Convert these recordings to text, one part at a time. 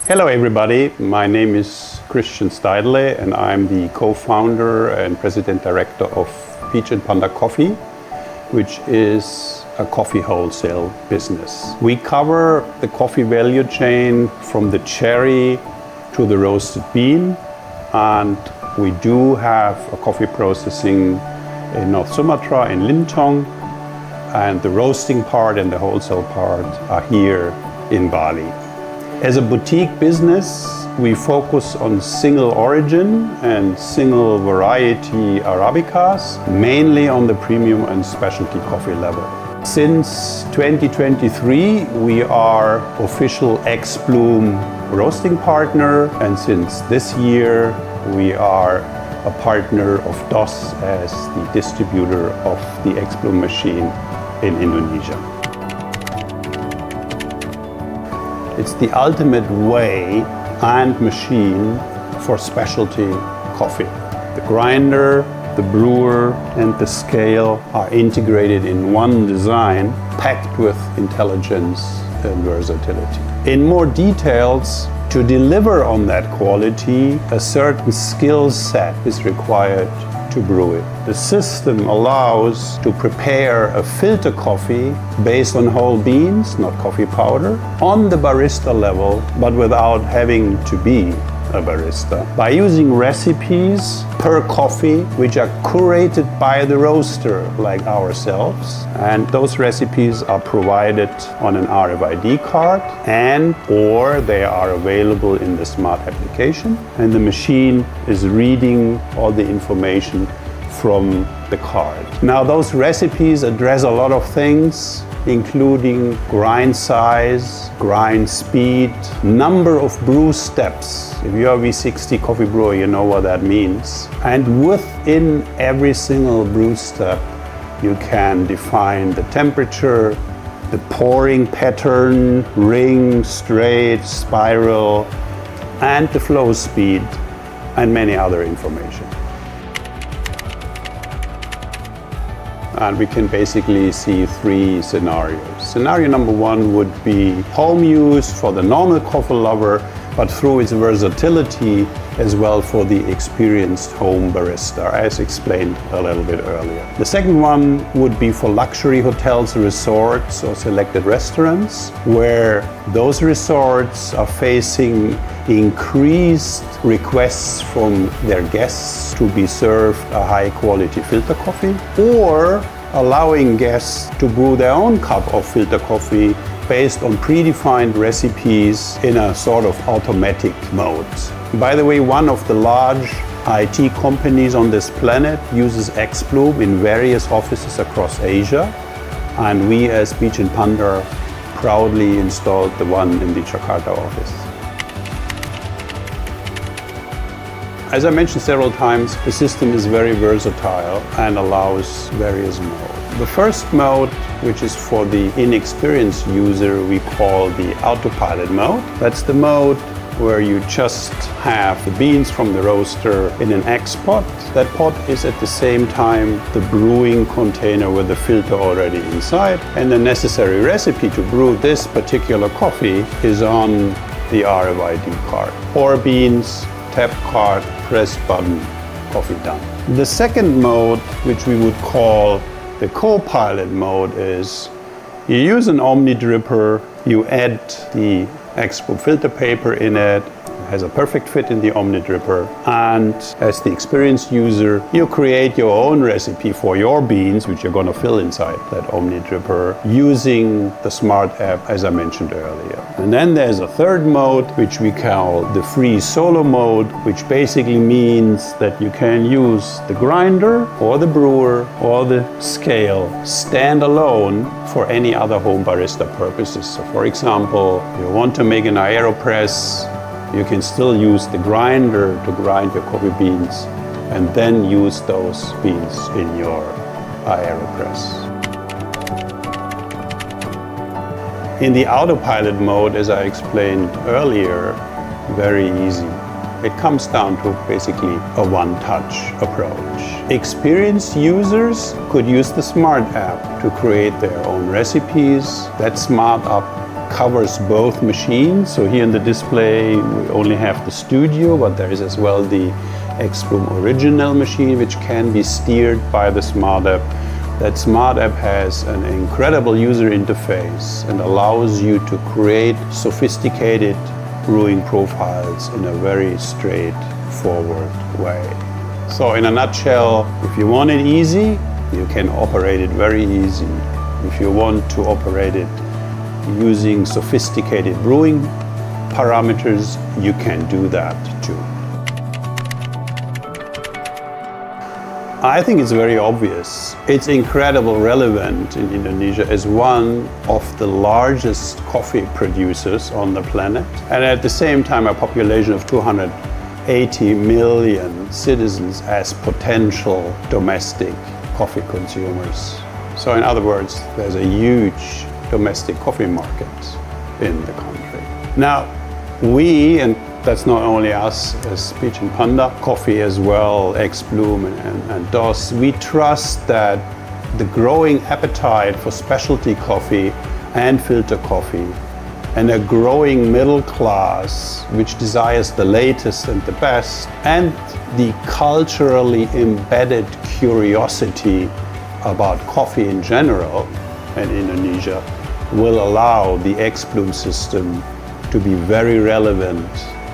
Hello everybody, my name is Christian Steidele and I'm the co-founder and president director of Peach and Panda Coffee, which is a coffee wholesale business. We cover the coffee value chain from the cherry to the roasted bean, and we do have a coffee processing in North Sumatra in Lintong, and the roasting part and the wholesale part are here in Bali. As a boutique business, we focus on single origin and single variety Arabicas, mainly on the premium and specialty coffee level. Since 2023, we are official XBLOOM roasting partner, and since this year, we are a partner of DOS as the distributor of the XBLOOM machine in Indonesia. It's the ultimate way and machine for specialty coffee. The grinder, the brewer, and the scale are integrated in one design, packed with intelligence and versatility. In more details, to deliver on that quality, a certain skill set is required to brew it. The system allows to prepare a filter coffee based on whole beans, not coffee powder, on the barista level, but without having to be a barista, by using recipes per coffee which are curated by the roaster like ourselves, and those recipes are provided on an RFID card and or they are available in the smart application, and the machine is reading all the information from the card. Now those recipes address a lot of things, including grind size, grind speed, number of brew steps. If you're a V60 coffee brewer, you know what that means. And within every single brew step, you can define the temperature, the pouring pattern, ring, straight, spiral, and the flow speed, and many other information. And we can basically see three scenarios. Scenario number one would be home use for the normal coffee lover, but through its versatility as well for the experienced home barista, as explained a little bit earlier. The second one would be for luxury hotels, resorts, or selected restaurants, where those resorts are facing increased requests from their guests to be served a high quality filter coffee, or allowing guests to brew their own cup of filter coffee based on predefined recipes in a sort of automatic mode. By the way, one of the large IT companies on this planet uses XBLOOM in various offices across Asia, and we as Peach and Panda proudly installed the one in the Jakarta office. As I mentioned several times, the system is very versatile and allows various modes. The first mode, which is for the inexperienced user, we call the autopilot mode. That's the mode where you just have the beans from the roaster in an X pot. That pot is at the same time the brewing container with the filter already inside, and the necessary recipe to brew this particular coffee is on the RFID card. Pour beans, tap card, press button, coffee done. The second mode, which we would call the co-pilot mode, is you use an Omni dripper, you add the XBLOOM filter paper in it, has a perfect fit in the Omni dripper, and as the experienced user, you create your own recipe for your beans, which you're going to fill inside that Omni dripper using the smart app, as I mentioned earlier. And then there's a third mode, which we call the free solo mode, which basically means that you can use the grinder or the brewer or the scale standalone for any other home barista purposes. So for example, you want to make an AeroPress, you can still use the grinder to grind your coffee beans and then use those beans in your AeroPress. In the autopilot mode, as I explained earlier, very easy. It comes down to basically a one-touch approach. Experienced users could use the smart app to create their own recipes. That smart app covers both machines. So here in the display we only have the studio, but there is as well the XBLOOM original machine, which can be steered by the smart app. That smart app has an incredible user interface and allows you to create sophisticated brewing profiles in a very straightforward way. So in a nutshell, if you want it easy, you can operate it very easy. If you want to operate it using sophisticated brewing parameters, you can do that too. I think it's very obvious. It's incredibly relevant in Indonesia as one of the largest coffee producers on the planet, and at the same time a population of 280 million citizens as potential domestic coffee consumers. So in other words, there's a huge domestic coffee market in the country. Now, we, and that's not only us as Peach and Panda, coffee as well, XBLOOM and DOS, we trust that the growing appetite for specialty coffee and filter coffee and a growing middle class which desires the latest and the best, and the culturally embedded curiosity about coffee in general in Indonesia will allow the XBLOOM system to be very relevant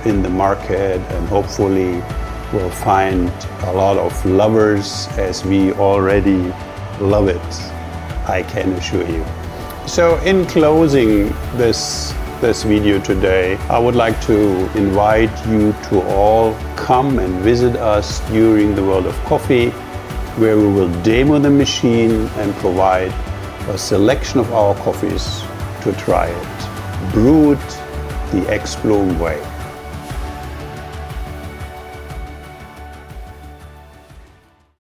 in the market, and hopefully we'll find a lot of lovers as we already love it, I can assure you. So in closing this video today, I would like to invite you to all come and visit us during the World of Coffee, where we will demo the machine and provide a selection of our coffees to try it, brewed the XBLOOM way.